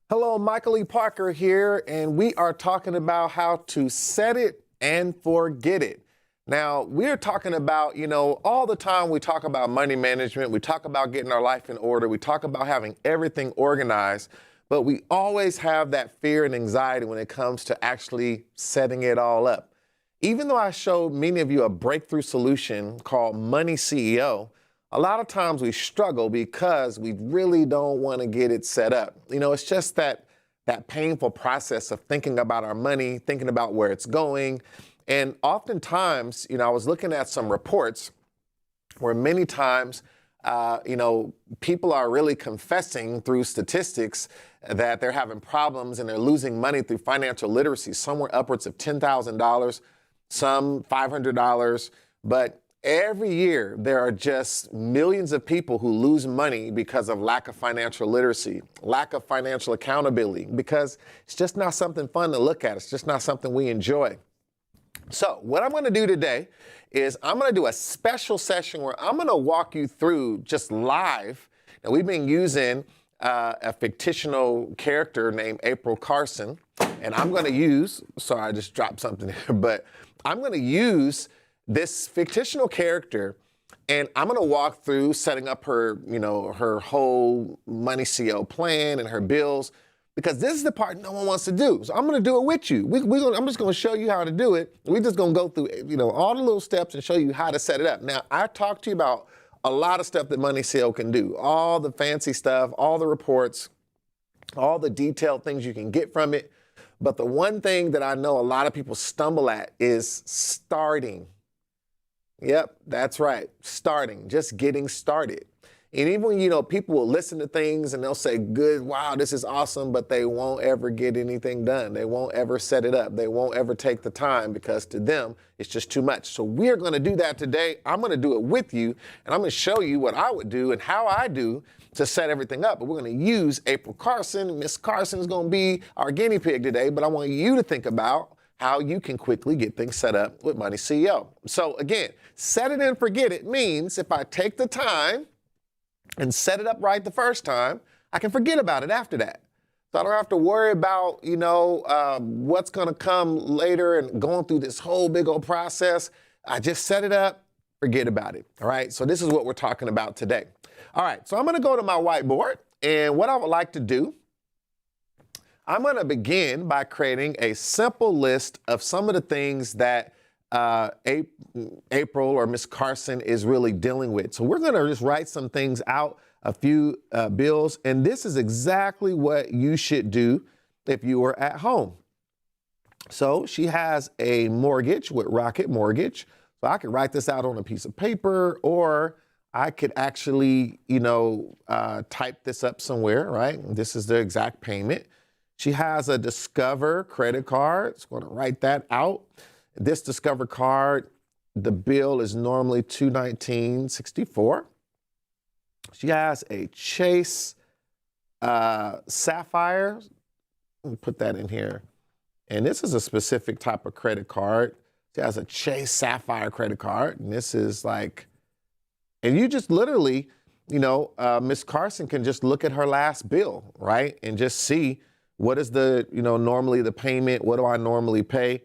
Hello, Michael E. Parker here, and we are talking about how to set it and forget it. Now, we're talking about, all the time we talk about money management, we talk about getting our life in order, we talk about having everything organized, but we always have that fear and anxiety when it comes to actually setting it all up. Even though I showed many of you a breakthrough solution called MoneyCEO, a lot of times we struggle because we really don't want to get it set up. It's just that painful process of thinking about our money, thinking about where it's going. And oftentimes, I was looking at some reports where many times, people are really confessing through statistics that they're having problems and they're losing money through financial literacy, somewhere upwards of $10,000, some $500, but every year, there are just millions of people who lose money because of lack of financial literacy, lack of financial accountability, because it's just not something fun to look at. It's just not something we enjoy. So what I'm going to do today is I'm going to do a special session where I'm going to walk you through just live. Now, we've been using a fictional character named April Carson, and I'm going to use, sorry, I just dropped something here, but I'm going to use this fictional character, and I'm going to walk through setting up her, her whole MoneyCEO plan and her bills, because this is the part no one wants to do. So I'm going to do it with you. I'm just going to show you how to do it. We're just going to go through, all the little steps and show you how to set it up. Now, I talked to you about a lot of stuff that MoneyCEO can do, all the fancy stuff, all the reports, all the detailed things you can get from it. But the one thing that I know a lot of people stumble at is starting. Yep, that's right. Starting, just getting started. And even when, people will listen to things and they'll say, good, wow, this is awesome, but they won't ever get anything done. They won't ever set it up. They won't ever take the time because to them, it's just too much. So we're going to do that today. I'm going to do it with you, and I'm going to show you what I would do and how I do to set everything up. But we're going to use April Carson. Miss Carson is going to be our guinea pig today, but I want you to think about how you can quickly get things set up with MoneyCEO. So again, set it and forget it means if I take the time and set it up right the first time, I can forget about it after that. So I don't have to worry about, what's going to come later and going through this whole big old process. I just set it up, forget about it. All right. So this is what we're talking about today. All right. So I'm going to go to my whiteboard, and what I would like to do, I'm going to begin by creating a simple list of some of the things that April or Miss Carson is really dealing with. So we're going to just write some things out, a few bills, and this is exactly what you should do if you were at home. So she has a mortgage with Rocket Mortgage. So I could write this out on a piece of paper, or I could actually, type this up somewhere, right? This is the exact payment. She has a Discover credit card. It's going to write that out. This Discover card, the bill is normally $219.64. She has a Chase Sapphire. Let me put that in here. And this is a specific type of credit card. She has a Chase Sapphire credit card. And this is like, and you just literally, Miss Carson can just look at her last bill, right? And just see what is the, normally the payment, what do I normally pay?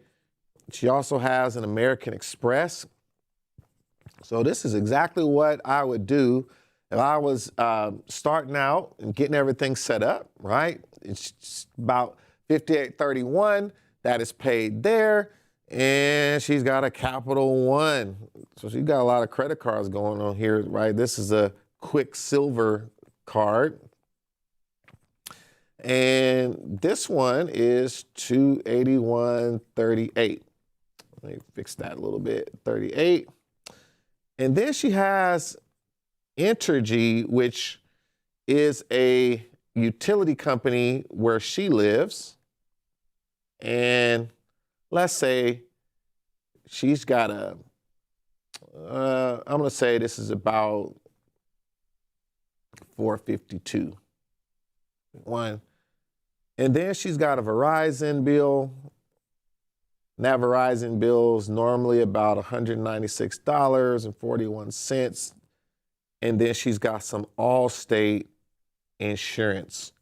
She also has an American Express. So this is exactly what I would do if I was starting out and getting everything set up, right? It's about $58.31 that is paid there. And she's got a Capital One. So she's got a lot of credit cards going on here, right? This is a Quicksilver card. And this one is $281.38. Let me fix that a little bit, 38. And then she has Entergy, which is a utility company where she lives. And let's say she's got I'm going to say this is about $452. One. And then she's got a Verizon bill. And that Verizon bill is normally about $196.41. And then she's got some Allstate insurance.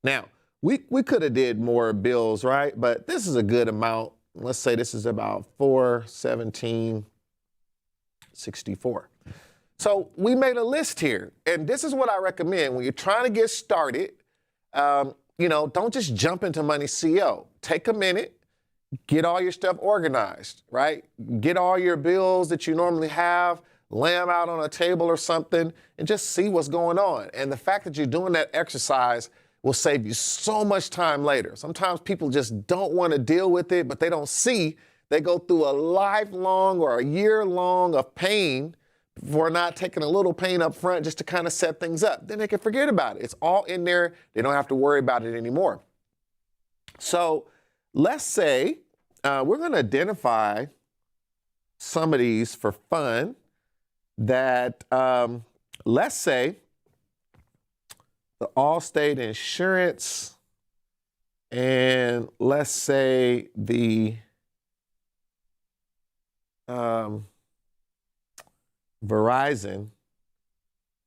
Now, we could have did more bills, right? But this is a good amount. Let's say this is about 417.64. So we made a list here, and this is what I recommend when you're trying to get started. Don't just jump into MoneyCEO. Take a minute, get all your stuff organized, right? Get all your bills that you normally have, lay them out on a table or something, and just see what's going on. And the fact that you're doing that exercise will save you so much time later. Sometimes people just don't want to deal with it, but they don't see. They go through a lifelong or a year long of pain for not taking a little pain up front just to kind of set things up. Then they can forget about it. It's all in there. They don't have to worry about it anymore. So let's say we're going to identify some of these for fun that, let's say, the Allstate Insurance, and let's say the Verizon,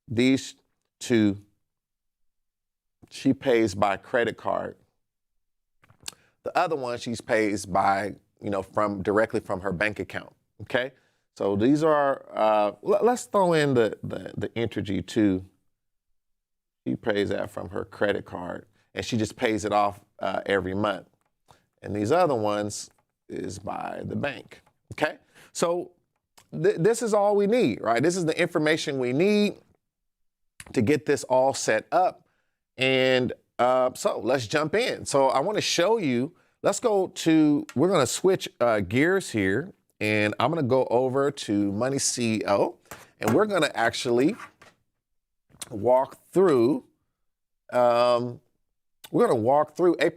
these two, she pays by credit card. The other one, she pays by, directly from her bank account, okay? So these are, let's throw in the Entergy too. She pays that from her credit card, and she just pays it off every month. And these other ones is by the bank, okay? So this is all we need, right? This is the information we need to get this all set up. And so let's jump in. So I want to show you, we're going to switch gears here, and I'm going to go over to MoneyCEO, and we're going to actually walk through, April.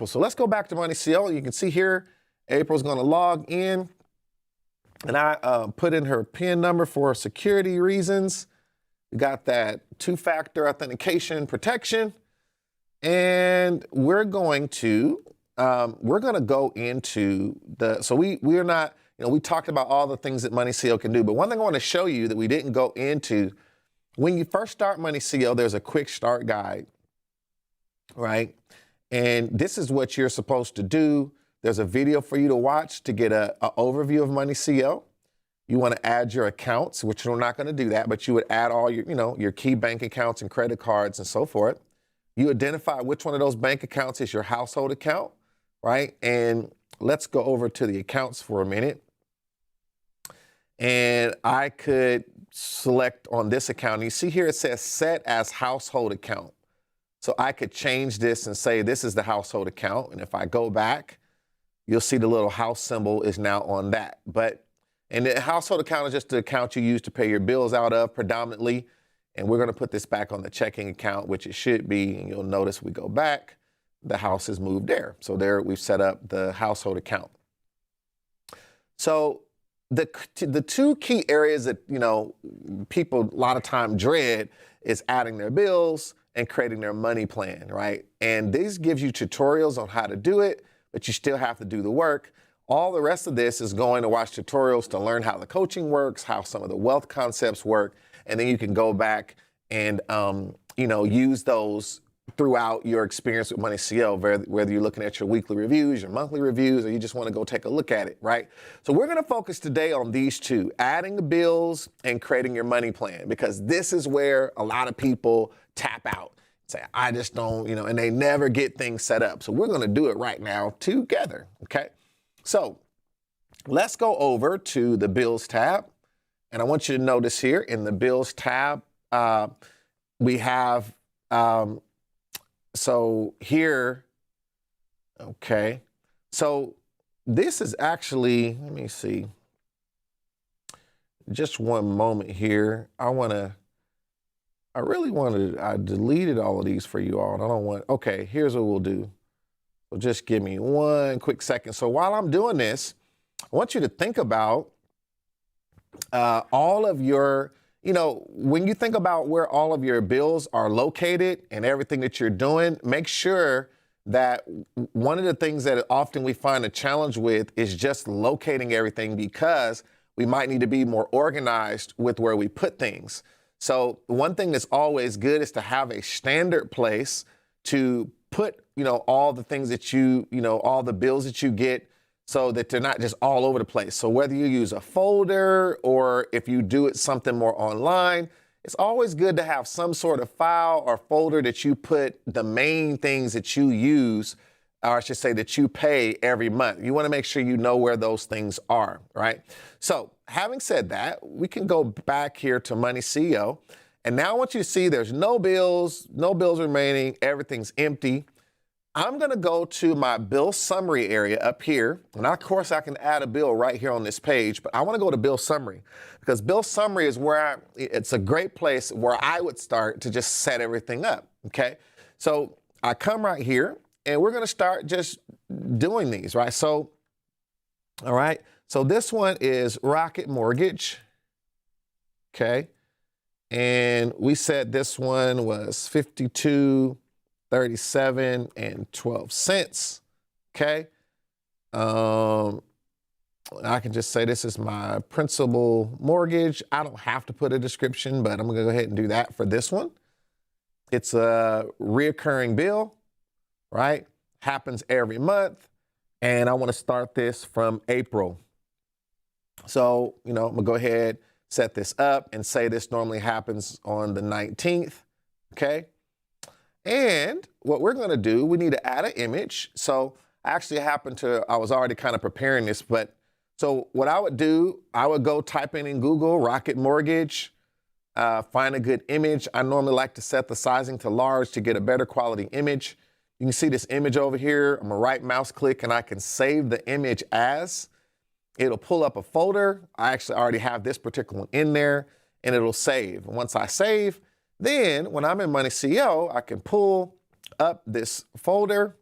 So let's go back to MoneyCEO. You can see here, April's going to log in, and I put in her PIN number for security reasons. We got that two-factor authentication protection, and we're going to go into so we're not, we talked about all the things that MoneyCEO can do, but one thing I want to show you that we didn't go into, when you first start MoneyCEO, there's a quick start guide, right? And this is what you're supposed to do. There's a video for you to watch to get an overview of MoneyCEO. You want to add your accounts, which we're not going to do that, but you would add all your, your key bank accounts and credit cards and so forth. You identify which one of those bank accounts is your household account, right? And let's go over to the accounts for a minute. And I could select on this account. You see here it says set as household account. So I could change this and say this is the household account. And if I go back, you'll see the little house symbol is now on that. And the household account is just the account you use to pay your bills out of predominantly. And we're going to put this back on the checking account, which it should be. And you'll notice we go back, the house is moved there. So there we've set up the household account. So the two key areas that, people a lot of time dread is adding their bills and creating their money plan, right? And this gives you tutorials on how to do it, but you still have to do the work. All the rest of this is going to watch tutorials to learn how the coaching works, how some of the wealth concepts work, and then you can go back and, use those throughout your experience with MoneyCEO, whether you're looking at your weekly reviews, your monthly reviews, or you just want to go take a look at it, right? So we're going to focus today on these two, adding the bills and creating your money plan, because this is where a lot of people tap out. Say, I just don't, and they never get things set up. So we're going to do it right now together, okay? So let's go over to the Bills tab. And I want you to notice here in the Bills tab, we have, so here, okay. So this is actually, let me see, just one moment here. I deleted all of these for you all. Okay, here's what we'll do. So just give me one quick second. So while I'm doing this, I want you to think about all of your, when you think about where all of your bills are located and everything that you're doing, make sure that one of the things that often we find a challenge with is just locating everything, because we might need to be more organized with where we put things. So one thing that's always good is to have a standard place to put, all the things that all the bills that you get so that they're not just all over the place. So whether you use a folder or if you do it something more online, it's always good to have some sort of file or folder that you put the main things that you use, or I should say that you pay every month. You want to make sure you know where those things are, right? So having said that, we can go back here to MoneyCEO. And now I want you to see there's no bills remaining, everything's empty. I'm going to go to my bill summary area up here. And of course, I can add a bill right here on this page, but I want to go to bill summary because bill summary is where it's a great place where I would start to just set everything up. Okay. So I come right here and we're going to start just doing these, right? So, all right. So this one is Rocket Mortgage. Okay. And we said this one was 52.37 and 12 cents. Okay. I can just say this is my principal mortgage. I don't have to put a description, but I'm gonna go ahead and do that for this one. It's a reoccurring bill, right? Happens every month. And I want to start this from April. So, I'm gonna go ahead, set this up and say this normally happens on the 19th. Okay. And what we're going to do, we need to add an image. So I was already kind of preparing this, but so what I would do, I would go type in Google, Rocket Mortgage, find a good image. I normally like to set the sizing to large to get a better quality image. You can see this image over here. I'm gonna right mouse click and I can save the image as. It'll pull up a folder. I actually already have this particular one in there and it'll save. Once I save, then when I'm in MoneyCEO, I can pull up this folder,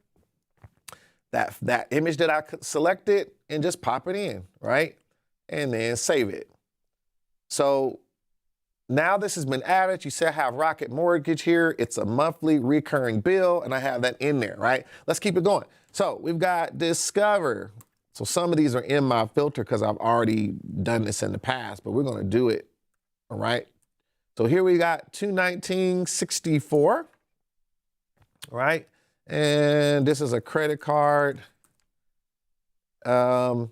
that image that I selected and just pop it in, right? And then save it. So now this has been added. You see I have Rocket Mortgage here. It's a monthly recurring bill and I have that in there, right? Let's keep it going. So we've got Discover. So some of these are in my filter because I've already done this in the past, but we're going to do it, all right? So here we got 219.64, right? And this is a credit card. And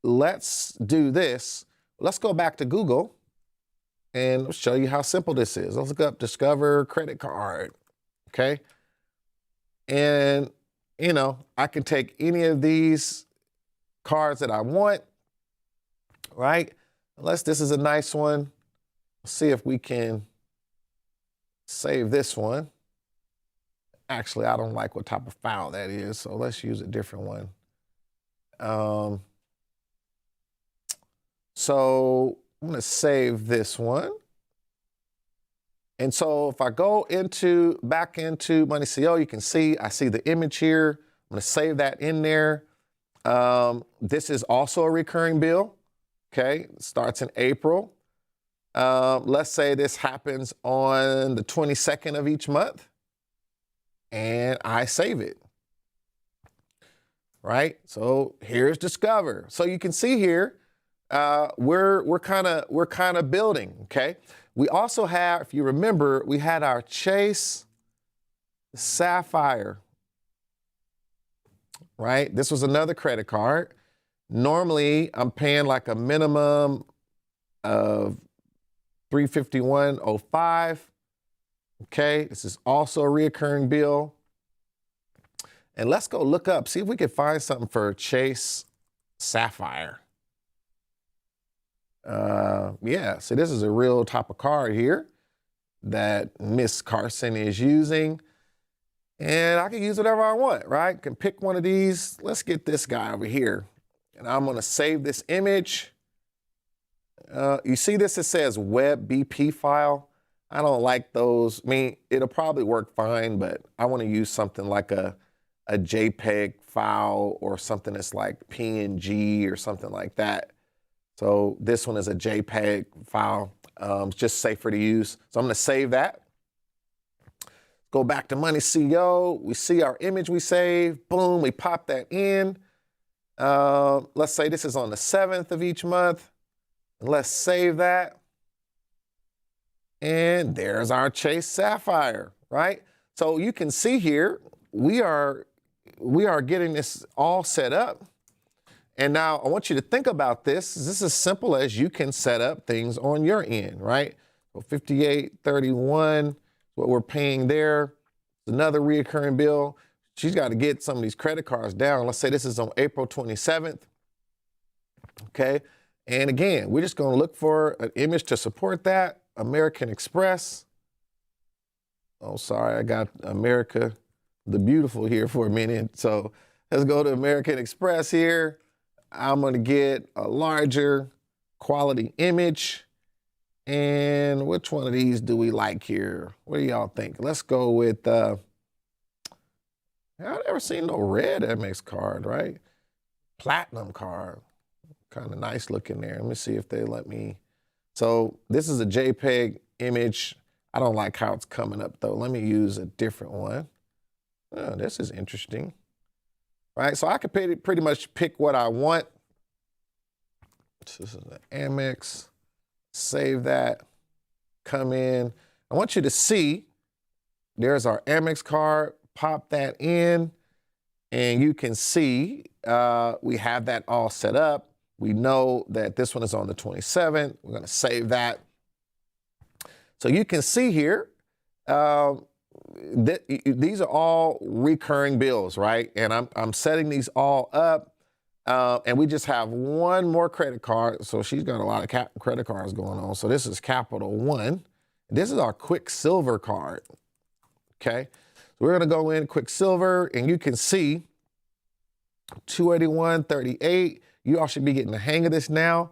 let's do this. Let's go back to Google and let's show you how simple this is. Let's look up Discover credit card, okay? And, I can take any of these cards that I want, right? Unless this is a nice one. Let's see if we can save this one. Actually, I don't like what type of file that is, so let's use a different one. So I'm gonna save this one. And so if I go back into MoneyCEO, you can see, I see the image here. I'm gonna save that in there. This is also a recurring bill. Okay, it starts in April. Let's say this happens on the 22nd of each month and I save it, right? So here's Discover. So you can see here, we're kind of building, okay? We also have, if you remember, we had our Chase Sapphire, right? This was another credit card. Normally, I'm paying like a minimum of $351.05. Okay, this is also a reoccurring bill. And let's go look up, see if we can find something for Chase Sapphire. Yeah, so this is a real type of card here that Miss Carson is using. And I can use whatever I want, right? Can pick one of these. Let's get this guy over here. And I'm gonna save this image. You see this, it says web BP file. I don't like those. I mean, it'll probably work fine, but I wanna use something like a JPEG file or something that's like PNG or something like that. So this one is a JPEG file. It's just safer to use. So I'm gonna save that. Go back to MoneyCEO. We see our image we saved. Boom, we pop that in. Let's say this is on the 7th of each month. Let's save that. And there's our Chase Sapphire, right? So you can see here, we are getting this all set up. And now I want you to think about this. This is as simple as you can set up things on your end, right? So 5831, what we're paying there. Another reoccurring bill. She's got to get some of these credit cards down. Let's say this is on April 27th. Okay. And again, we're just going to look for an image to support that. American Express. Oh, sorry, I got America the Beautiful here for a minute. So let's go to American Express here. I'm going to get a larger quality image. And which one of these do we like here? What do y'all think? Let's go with, I've never seen no red Amex card, right? Platinum card. Kind of nice looking there. Let me see if they let me. So this is a JPEG image. I don't like how it's coming up though. Let me use a different one. Oh, this is interesting, right? So I could pretty much pick what I want. This is an Amex. Save that. Come in. I want you to see there's our Amex card. Pop that in, and you can see we have that all set up. We know that this one is on the 27th. We're going to save that. So you can see here, these are all recurring bills, right? And I'm setting these all up, and we just have one more credit card. So she's got a lot of credit cards going on. So this is Capital One. This is our Quicksilver card, okay? So we're going to go in Quicksilver, and you can see 281.38. You all should be getting the hang of this now.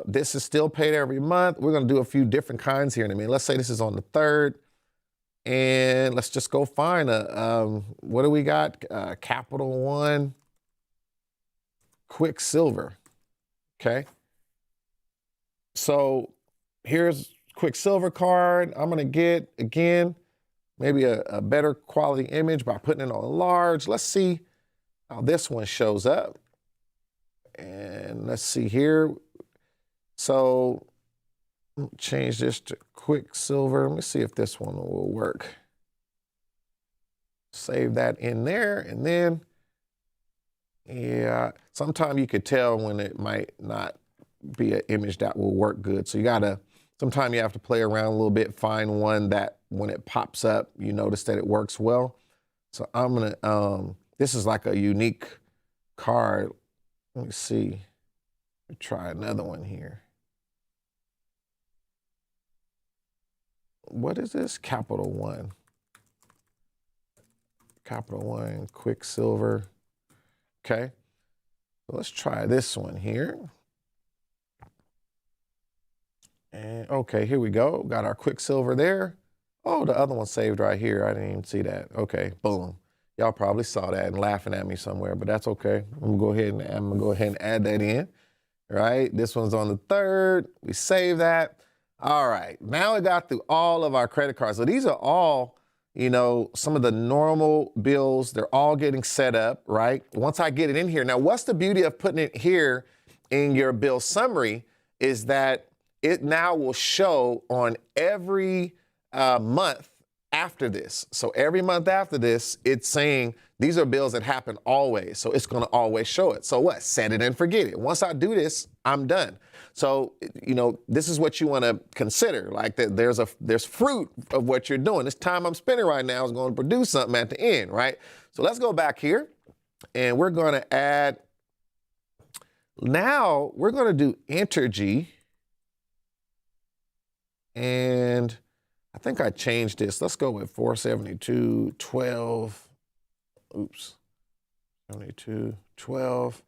This is still paid every month. We're going to do a few different kinds here in a minute. Let's say this is on the 3rd. And let's just go find what do we got? Capital One Quicksilver. Okay. So here's Quicksilver card. I'm going to get, again, maybe a better quality image by putting it on large. Let's see how this one shows up. And let's see here. So change this to Quicksilver. Let me see if this one will work. Save that in there. And then, yeah, sometimes you could tell when it might not be an image that will work good. So sometimes you have to play around a little bit, find one that when it pops up, you notice that it works well. So I'm going to, this is like a unique card. Let me see. Let me try another one here. What is this? Capital One. Capital One, Quicksilver. Okay. So let's try this one here. And okay, here we go. Got our Quicksilver there. Oh, the other one saved right here. I didn't even see that. Okay, boom. Y'all probably saw that and laughing at me somewhere, but that's okay. I'm gonna go ahead and add that in. Right? This one's on the 3rd. We save that. All right. Now we got through all of our credit cards. So these are all, some of the normal bills. They're all getting set up, right? Once I get it in here. Now, what's the beauty of putting it here in your bill summary is that it now will show on every month after this. So every month after this, it's saying these are bills that happen always. So it's going to always show it. So what? Set it and forget it. Once I do this, I'm done. So, this is what you want to consider, like that there's fruit of what you're doing. This time I'm spending right now is going to produce something at the end, right? So let's go back here and we're going to add, now we're going to do Entergy. And I think I changed this. Let's go with 472.12. Oops. 72.12.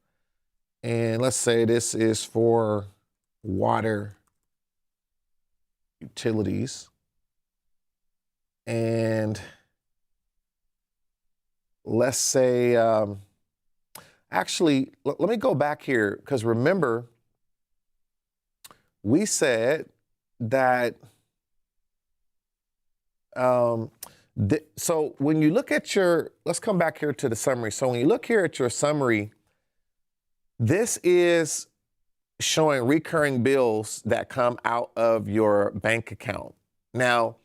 And let's say this is for water utilities. And let's say, actually, let me go back here because remember, we said that, so when you look at let's come back here to the summary. So when you look here at your summary, this is showing recurring bills that come out of your bank account. Now,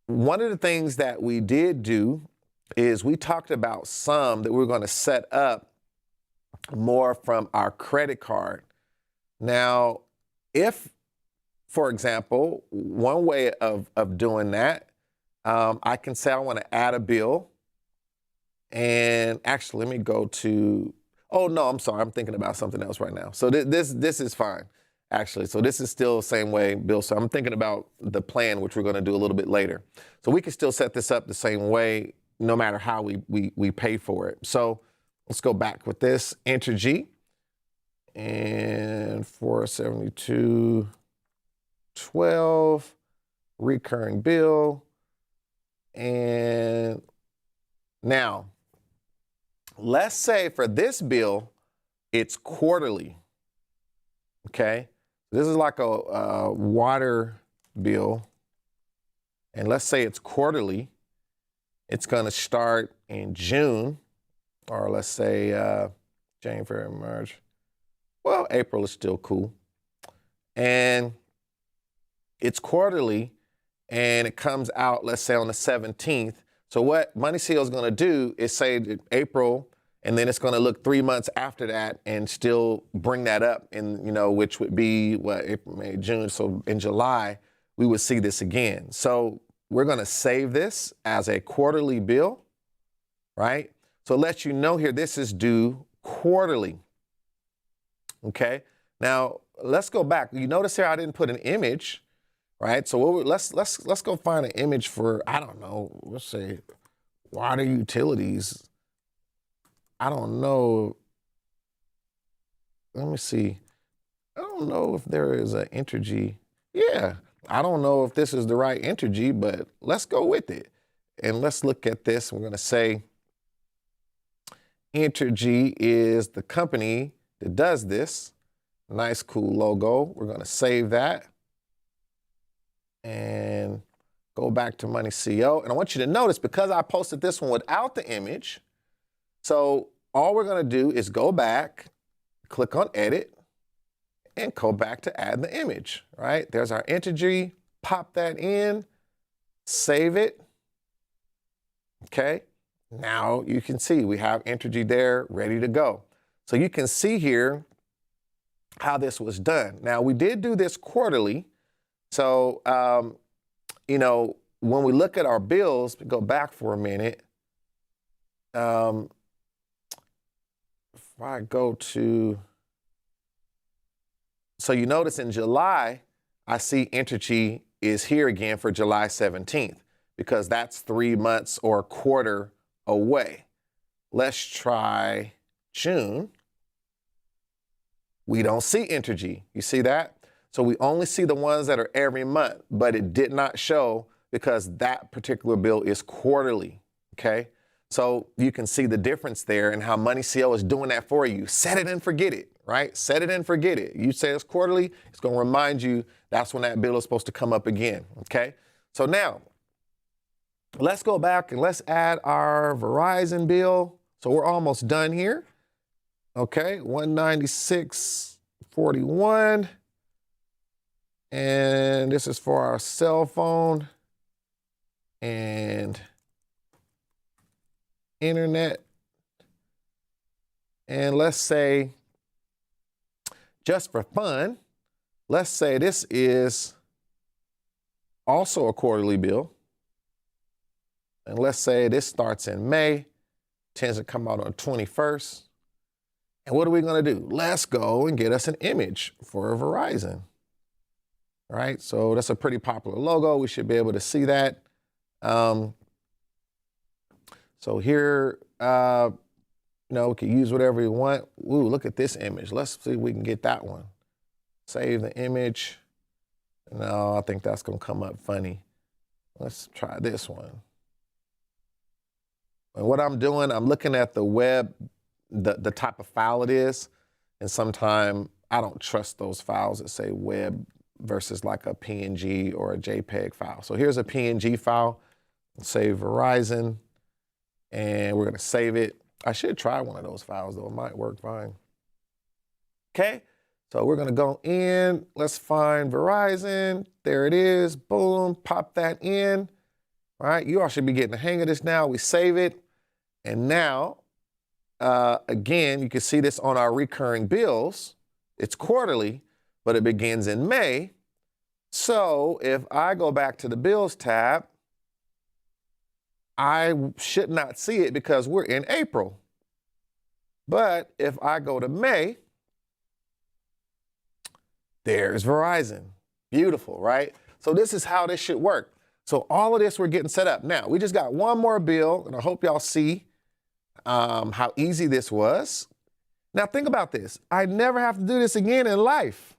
one of the things that we did do is we talked about some that we're going to set up more from our credit card. Now, if, for example, one way of doing that, I can say I want to add a bill. And actually, let me go to, oh no, I'm sorry, I'm thinking about something else right now. So this is fine, actually. So this is still the same way, Bill. So I'm thinking about the plan, which we're going to do a little bit later. So we can still set this up the same way, no matter how we pay for it. So let's go back with this, enter G, and 472.12, recurring bill. And now, let's say for this bill, it's quarterly, okay? This is like a water bill, and let's say it's quarterly. It's gonna start in June, or let's say January, March. Well, April is still cool. And it's quarterly, and it comes out, let's say on the 17th. So what MoneyCEO is gonna do is say April, and then it's gonna look 3 months after that and still bring that up, and which would be what, April, May, June. So in July, we would see this again. So we're gonna save this as a quarterly bill, right? So it lets you know here, this is due quarterly, okay? Now, let's go back. You notice here I didn't put an image, right? So let's go find an image for, I don't know, let's say water utilities. I don't know. Let me see. I don't know if there is an Entergy. Yeah, I don't know if this is the right Entergy, but let's go with it. And let's look at this. We're going to say Entergy is the company that does this. Nice, cool logo. We're going to save that and go back to MoneyCEO. And I want you to notice, because I posted this one without the image, so all we're going to do is go back, click on edit, and go back to add the image, right? There's our Entergy, pop that in, save it, okay? Now you can see we have Entergy there ready to go. So you can see here how this was done. Now we did do this quarterly. So, when we look at our bills, go back for a minute. If I go to, so you notice in July, I see Entergy is here again for July 17th, because that's 3 months or a quarter away. Let's try June. We don't see Entergy. You see that? So we only see the ones that are every month, but it did not show because that particular bill is quarterly, okay? So you can see the difference there and how MoneyCEO is doing that for you. Set it and forget it, right? Set it and forget it. You say it's quarterly, it's gonna remind you that's when that bill is supposed to come up again, okay? So now, let's go back and let's add our Verizon bill. So we're almost done here, okay? $196.41. And this is for our cell phone and internet. And let's say, just for fun, let's say this is also a quarterly bill. And let's say this starts in May, tends to come out on the 21st. And what are we gonna do? Let's go and get us an image for Verizon. Right, so that's a pretty popular logo. We should be able to see that. So here, we can use whatever we want. Ooh, look at this image. Let's see if we can get that one. Save the image. No, I think that's gonna come up funny. Let's try this one. And what I'm doing, I'm looking at the web, the type of file it is, and sometimes I don't trust those files that say web versus like a PNG or a JPEG file. So here's a PNG file, say Verizon, and we're gonna save it. I should try one of those files though, it might work fine. Okay, so we're gonna go in, let's find Verizon, there it is, boom, pop that in, right? You all should be getting the hang of this now. We save it. And now, again, you can see this on our recurring bills. It's quarterly, but it begins in May. So if I go back to the bills tab, I should not see it because we're in April. But if I go to May, there's Verizon. Beautiful, right? So this is how this should work. So all of this we're getting set up. Now, we just got one more bill, and I hope y'all see how easy this was. Now think about this. I never have to do this again in life,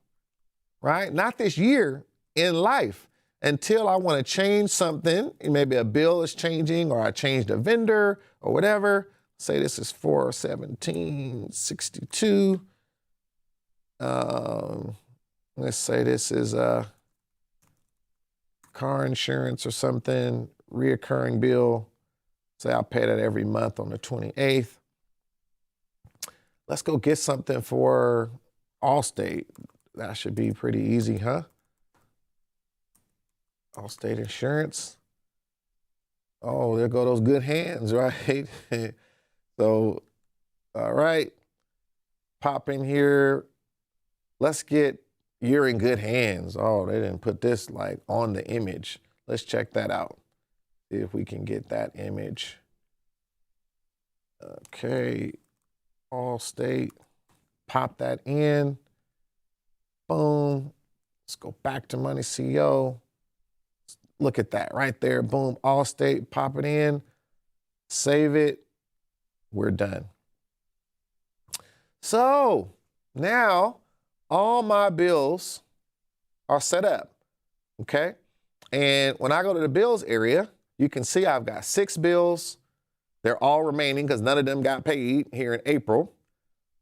right? Not this year, in life, until I want to change something. Maybe a bill is changing, or I changed a vendor or whatever. Say this is 4/17/62. Let's say this is car insurance or something, reoccurring bill. Say I'll pay that every month on the 28th. Let's go get something for Allstate. That should be pretty easy, huh? Allstate Insurance. Oh, there go those good hands, right? So, all right, pop in here. Let's get you're in good hands. Oh, they didn't put this like on the image. Let's check that out. See if we can get that image. Okay, Allstate, pop that in. Boom. Let's go back to MoneyCEO. Look at that right there. Boom, Allstate, pop it in, save it. We're done. So now all my bills are set up, okay? And when I go to the bills area, you can see I've got 6 bills. They're all remaining because none of them got paid here in April.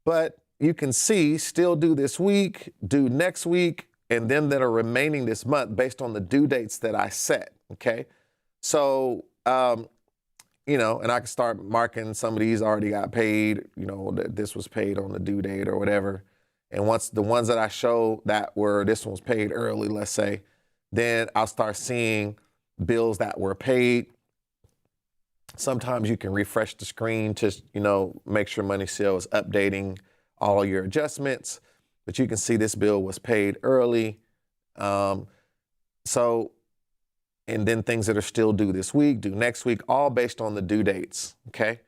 But you can see still due this week, due next week, and then that are remaining this month based on the due dates that I set, okay? So, you know, and I can start marking some of these already got paid, you know, that this was paid on the due date or whatever. And once the ones that I show that were, this one was paid early, let's say, then I'll start seeing bills that were paid. Sometimes you can refresh the screen to, you know, make sure MoneyCEO is updating all of your adjustments. But you can see this bill was paid early. And then things that are still due this week, due next week, all based on the due dates, okay?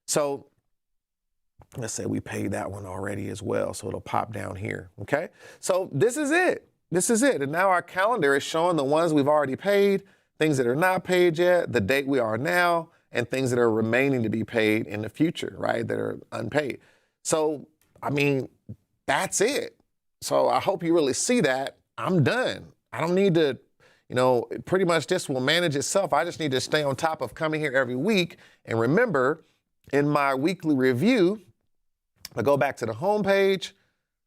So let's say we paid that one already as well, so it'll pop down here, okay? So this is it. This is it. And now our calendar is showing the ones we've already paid, things that are not paid yet, the date we are now, and things that are remaining to be paid in the future, right, that are unpaid. So, I mean, that's it. So I hope you really see that. I'm done. I don't need to, you know, pretty much this will manage itself. I just need to stay on top of coming here every week. And remember, in my weekly review, I go back to the home page.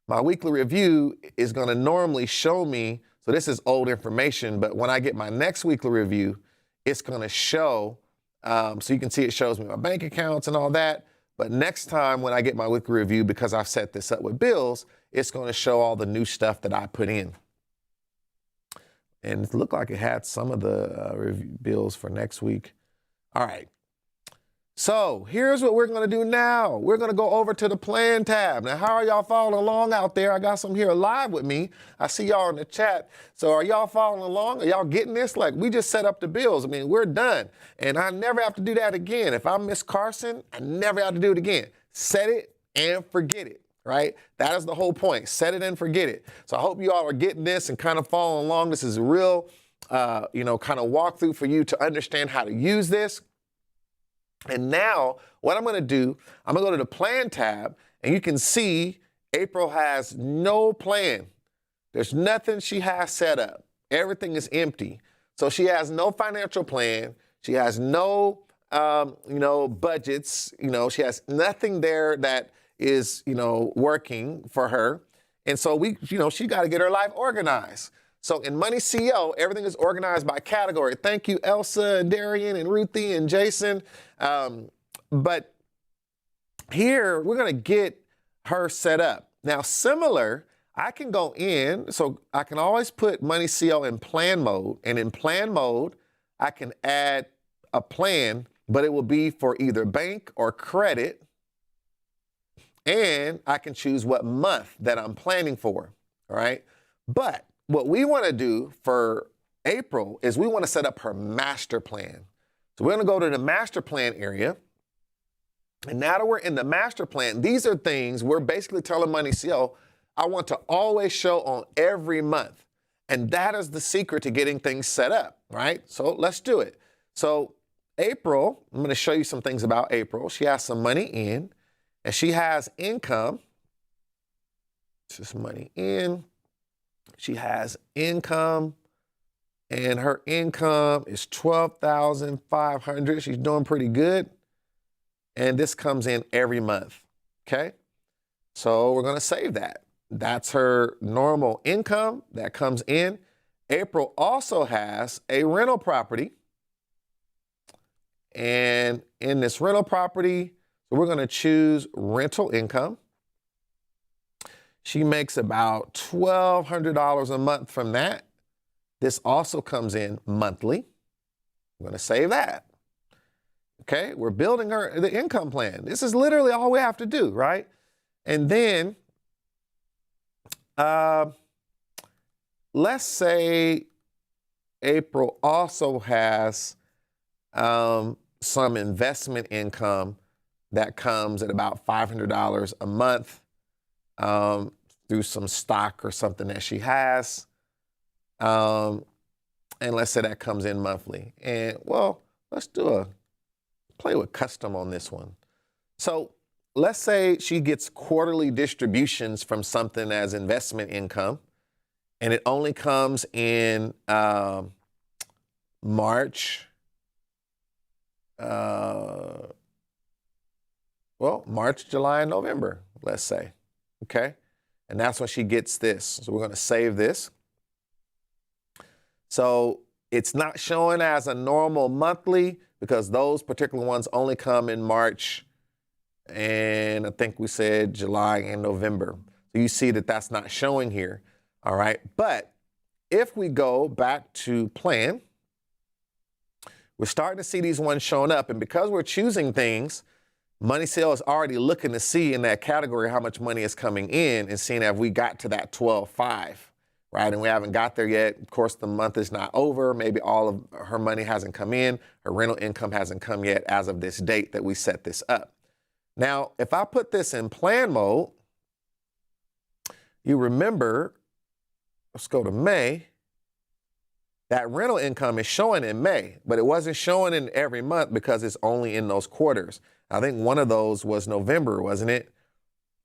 My weekly review is going to normally show me, so this is old information, but when I get my next weekly review, it's going to show, so you can see it shows me my bank accounts and all that. But next time when I get my weekly review, because I've set this up with bills, it's going to show all the new stuff that I put in. And it looked like it had some of the bills for next week. All right. So here's what we're going to do now. We're going to go over to the plan tab. Now, how are y'all following along out there? I got some here live with me. I see y'all in the chat. So are y'all following along? Are y'all getting this? Like, we just set up the bills. I mean, we're done. And I never have to do that again. If I miss Carson, I never have to do it again. Set it and forget it, right? That is the whole point. Set it and forget it. So I hope you all are getting this and kind of following along. This is a real, kind of walkthrough for you to understand how to use this. And now what I'm going to do, I'm going to go to the plan tab, and you can see April has no plan. There's nothing she has set up. Everything is empty. So she has no financial plan. She has no, budgets. She has nothing there that is, working for her. And so she got to get her life organized. So in MoneyCEO, everything is organized by category. Thank you, Elsa and Darian and Ruthie and Jason. But here, we're going to get her set up. Now, similar, I can go in, so I can always put MoneyCEO in plan mode. And in plan mode, I can add a plan, but it will be for either bank or credit. And I can choose what month that I'm planning for, all right? But what we want to do for April is we want to set up her master plan. So we're going to go to the master plan area. And now that we're in the master plan, these are things we're basically telling MoneyCEO, I want to always show on every month. And that is the secret to getting things set up, right? So let's do it. So April, I'm going to show you some things about April. She has some money in, and she has income. This is money in. She has income, and her income is $12,500. She's doing pretty good. And this comes in every month, okay? So we're going to save that. That's her normal income that comes in. April also has a rental property. And in this rental property, so we're going to choose rental income. She makes about $1,200 a month from that. This also comes in monthly. I'm going to save that. Okay, we're building her the income plan. This is literally all we have to do, right? And then, let's say April also has some investment income that comes at about $500 a month through some stock or something that she has. And let's say that comes in monthly. And well, let's play with custom on this one. So let's say she gets quarterly distributions from something as investment income, and it only comes in March, March, July, and November, let's say, okay? And that's when she gets this. So we're gonna save this. So it's not showing as a normal monthly because those particular ones only come in March, and I think we said July and November. So you see that that's not showing here, all right? But if we go back to plan, we're starting to see these ones showing up, and because we're choosing things, MoneyCEO is already looking to see in that category how much money is coming in and seeing if we got to that 12.5. Right, and we haven't got there yet. Of course, the month is not over. Maybe all of her money hasn't come in. Her rental income hasn't come yet as of this date that we set this up. Now, if I put this in plan mode, you remember, let's go to May. That rental income is showing in May, but it wasn't showing in every month because it's only in those quarters. I think one of those was November, wasn't it?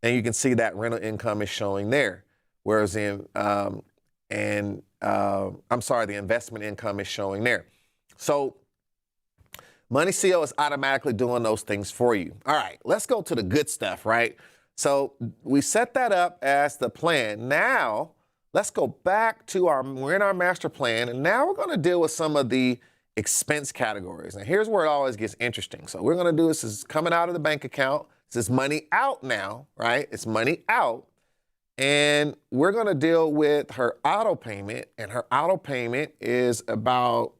And you can see that rental income is showing there. Whereas the investment income is showing there. So MoneyCEO is automatically doing those things for you. All right, let's go to the good stuff, right? So we set that up as the plan. Now, let's go back to we're in our master plan, and now we're gonna deal with some of the expense categories. Now, here's where it always gets interesting. So we're gonna do this is coming out of the bank account. This is money out now, right? It's money out. And we're going to deal with her auto payment, and her auto payment is about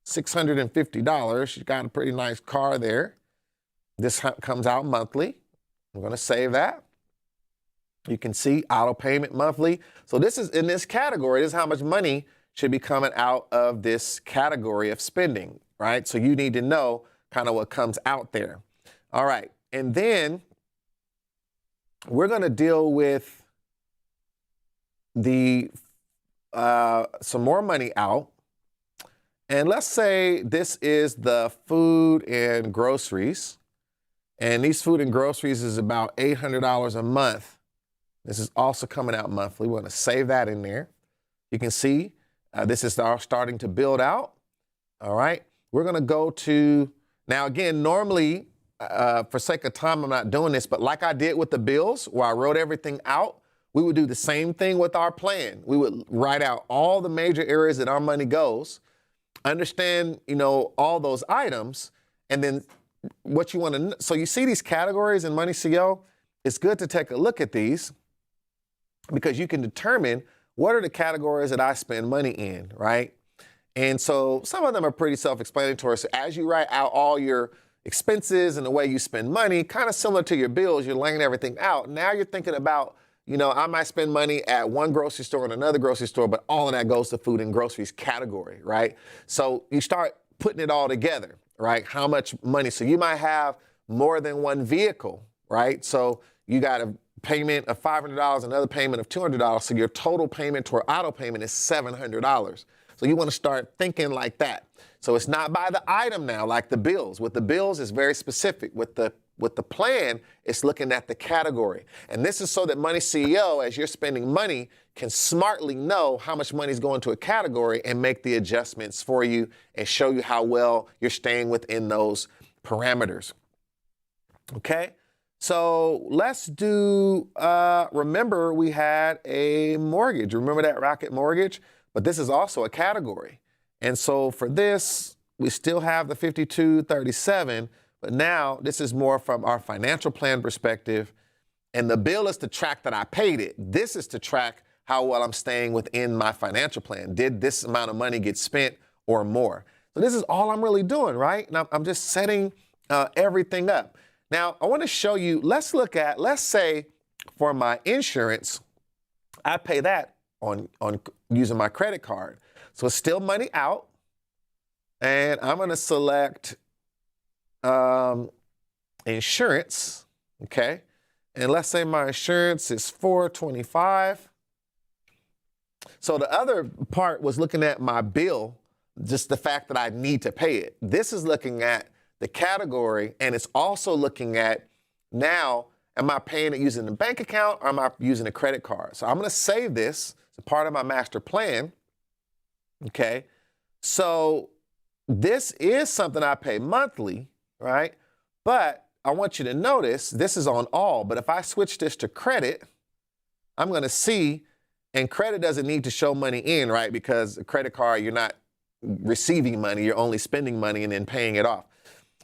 $650. She's got a pretty nice car there. This comes out monthly. I'm going to save that. You can see auto payment monthly. So this is in this category. This is how much money should be coming out of this category of spending, right? So you need to know kind of what comes out there. All right. And then we're going to deal with some more money out. And let's say this is the food and groceries. And these food and groceries is about $800 a month. This is also coming out monthly. We're going to save that in there. You can see this is starting to build out. All right. We're going to go to, now again, normally, for sake of time, I'm not doing this, but like I did with the bills where I wrote everything out, we would do the same thing with our plan. We would write out all the major areas that our money goes, understand, all those items, and then what you want to, so you see these categories in MoneyCEO, it's good to take a look at these because you can determine what are the categories that I spend money in, right? And so some of them are pretty self-explanatory. So as you write out all your expenses and the way you spend money, kind of similar to your bills, you're laying everything out. Now you're thinking about, I might spend money at one grocery store and another grocery store, but all of that goes to food and groceries category, right? So you start putting it all together, right? How much money? So you might have more than one vehicle, right? So you got a payment of $500, another payment of $200. So your total payment toward auto payment is $700. So you want to start thinking like that. So it's not by the item now, like the bills. With the bills, it's very specific. With the plan, it's looking at the category. And this is so that MoneyCEO, as you're spending money, can smartly know how much money is going to a category and make the adjustments for you and show you how well you're staying within those parameters. Okay? So let's do, remember we had a mortgage. Remember that Rocket mortgage? But this is also a category. And so for this, we still have the 5237, but now this is more from our financial plan perspective. And the bill is to track that I paid it. This is to track how well I'm staying within my financial plan. Did this amount of money get spent or more? So this is all I'm really doing, right? And I'm just setting everything up. Now, I want to show you, let's say for my insurance, I pay that on using my credit card. So it's still money out. And I'm going to select insurance, okay? And let's say my insurance is $425. So the other part was looking at my bill, just the fact that I need to pay it. This is looking at the category, and it's also looking at now, am I paying it using the bank account or am I using a credit card? So I'm going to save this. It's a part of my master plan. Okay. So this is something I pay monthly, right? But I want you to notice this is on all, but if I switch this to credit, I'm going to see, and credit doesn't need to show money in, right? Because a credit card, you're not receiving money, you're only spending money and then paying it off.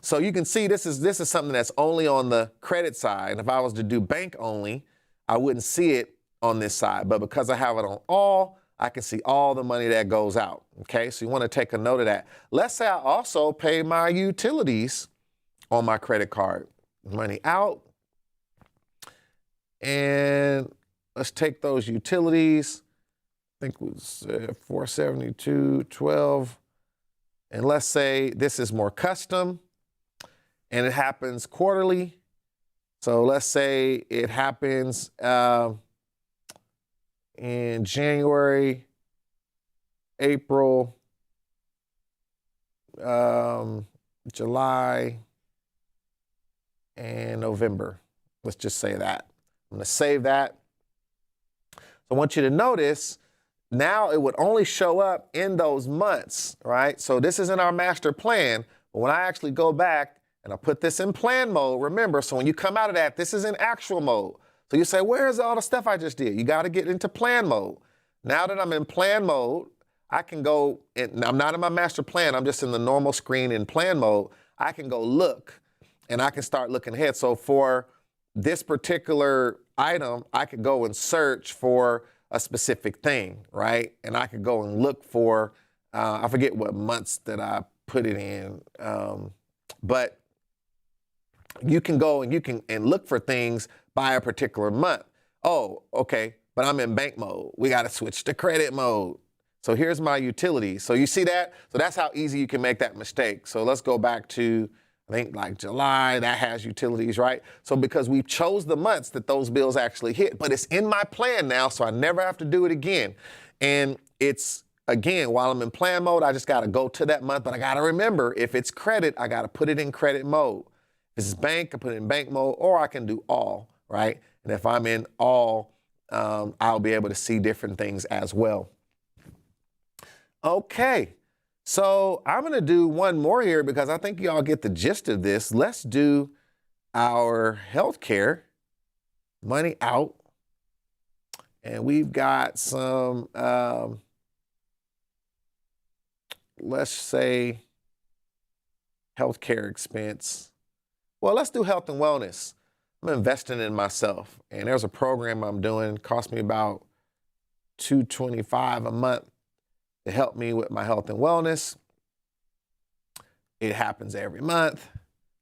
So you can see this is something that's only on the credit side. And if I was to do bank only, I wouldn't see it on this side. But because I have it on all, I can see all the money that goes out. Okay, so you want to take a note of that. Let's say I also pay my utilities on my credit card. Money out. And let's take those utilities. I think it was $472.12. And let's say this is more custom and it happens quarterly. So let's say it happens in January, April, July, and November. Let's just say that. I'm going to save that. So I want you to notice now it would only show up in those months, right? So this is in our master plan. But when I actually go back and I put this in plan mode, remember, so when you come out of that, this is in actual mode. So you say, where's all the stuff I just did? You got to get into plan mode. Now that I'm in plan mode, I can go, I'm not in my master plan, I'm just in the normal screen in plan mode. I can go look and I can start looking ahead. So for this particular item, I could go and search for a specific thing, right? And I could go and look for, I forget what months that I put it in, but you can go and you can look for things by a particular month. Oh, okay, but I'm in bank mode. We got to switch to credit mode. So here's my utilities. So you see that? So that's how easy you can make that mistake. So let's go back to, I think like July, that has utilities, right? So because we chose the months that those bills actually hit, but it's in my plan now, so I never have to do it again. And it's, again, while I'm in plan mode, I just got to go to that month, but I got to remember, if it's credit, I got to put it in credit mode. If it's bank, I put it in bank mode, or I can do all, right? And if I'm in all, I'll be able to see different things as well. Okay. So I'm going to do one more here because I think y'all get the gist of this. Let's do our healthcare money out. And we've got some, let's say, healthcare expense. Well, let's do health and wellness. I'm investing in myself. And there's a program I'm doing, cost me about $225 a month. to help me with my health and wellness. It happens every month.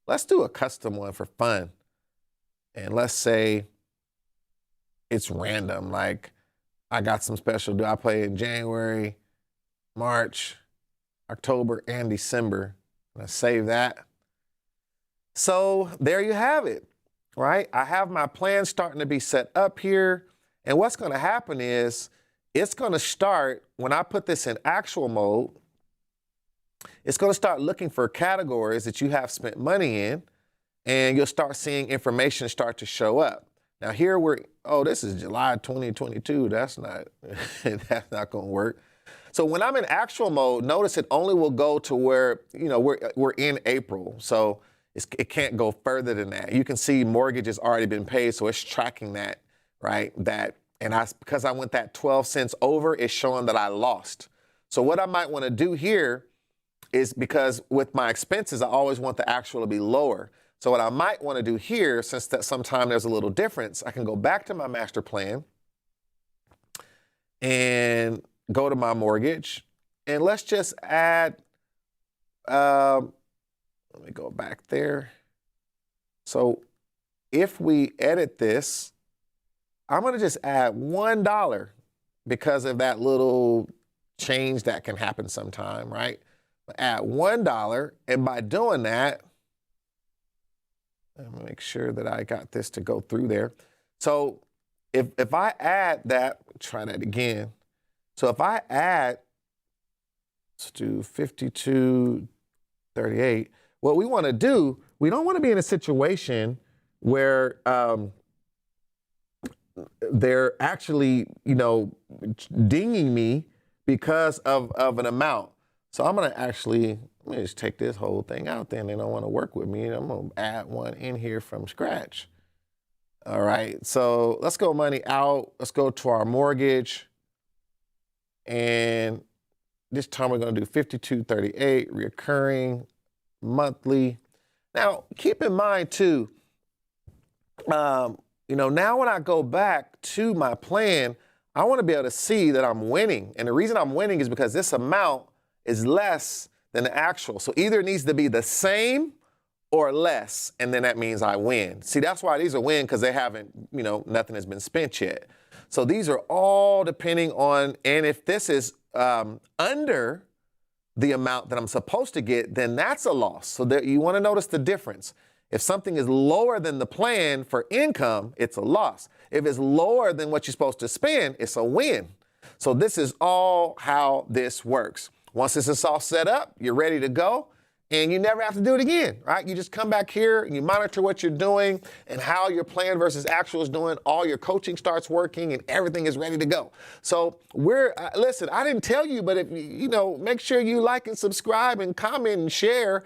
Let's do a custom one for fun. And let's say it's random. Like I got some special, do I play in January, March, October, and December? I'm gonna save that. So there you have it, right? I have my plan starting to be set up here. And what's gonna happen is it's gonna start, when I put this in actual mode, it's gonna start looking for categories that you have spent money in, and you'll start seeing information start to show up. Now here this is July 2022. That's not gonna work. So when I'm in actual mode, notice it only will go to where, we're in April. So it can't go further than that. You can see mortgage has already been paid, so it's tracking that, right? Because I went that 12 cents over, it's showing that I lost. So what I might want to do here is, because with my expenses, I always want the actual to be lower. So what I might want to do here, since that sometime there's a little difference, I can go back to my master plan and go to my mortgage, and let's just add, let me go back there. So if we edit this, I'm going to just add $1 because of that little change that can happen sometime, right? Add $1, and by doing that, I'm gonna make sure that I got this to go through there. So if I add that, try that again. So if I add, let's do 5238, what we want to do, we don't want to be in a situation where they're actually, dinging me because of an amount. So I'm going to let me just take this whole thing out then. They don't want to work with me. I'm going to add one in here from scratch. All right, so let's go money out. Let's go to our mortgage. And this time we're going to do 5238, recurring, monthly. Now, keep in mind too, now when I go back to my plan, I want to be able to see that I'm winning. And the reason I'm winning is because this amount is less than the actual. So either it needs to be the same or less, and then that means I win. See, that's why these are win, because they haven't, nothing has been spent yet. So these are all depending on, and if this is under the amount that I'm supposed to get, then that's a loss. So there, you want to notice the difference. If something is lower than the plan for income, it's a loss. If it's lower than what you're supposed to spend, it's a win. So this is all how this works. Once this is all set up, you're ready to go, and you never have to do it again, right? You just come back here and you monitor what you're doing and how your plan versus actual is doing. All your coaching starts working and everything is ready to go. So listen, I didn't tell you, but if make sure you like and subscribe and comment and share,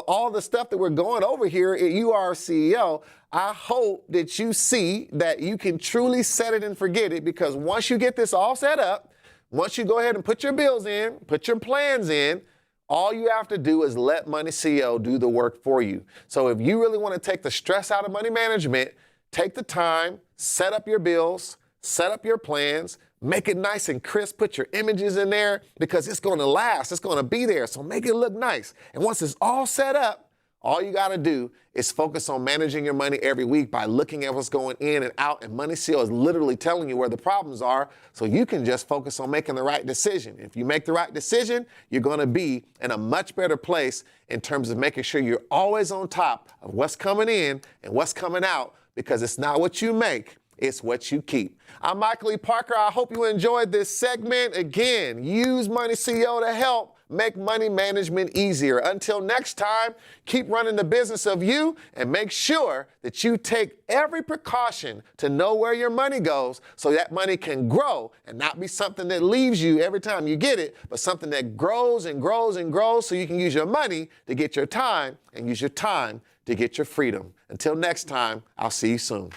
all the stuff that we're going over here at You Are a CEO. I hope that you see that you can truly set it and forget it, because once you get this all set up, once you go ahead and put your bills in, put your plans in, all you have to do is let MoneyCEO do the work for you. So if you really want to take the stress out of money management, take the time, set up your bills, set up your plans, make it nice and crisp, put your images in there, because it's going to last, it's going to be there. So make it look nice. And once it's all set up, all you got to do is focus on managing your money every week by looking at what's going in and out. And MoneyCEO is literally telling you where the problems are, so you can just focus on making the right decision. If you make the right decision, you're going to be in a much better place in terms of making sure you're always on top of what's coming in and what's coming out, because it's not what you make, it's what you keep. I'm Michael E. Parker. I hope you enjoyed this segment. Again, use MoneyCEO to help make money management easier. Until next time, keep running the business of you, and make sure that you take every precaution to know where your money goes, so that money can grow and not be something that leaves you every time you get it, but something that grows and grows and grows, so you can use your money to get your time and use your time to get your freedom. Until next time, I'll see you soon.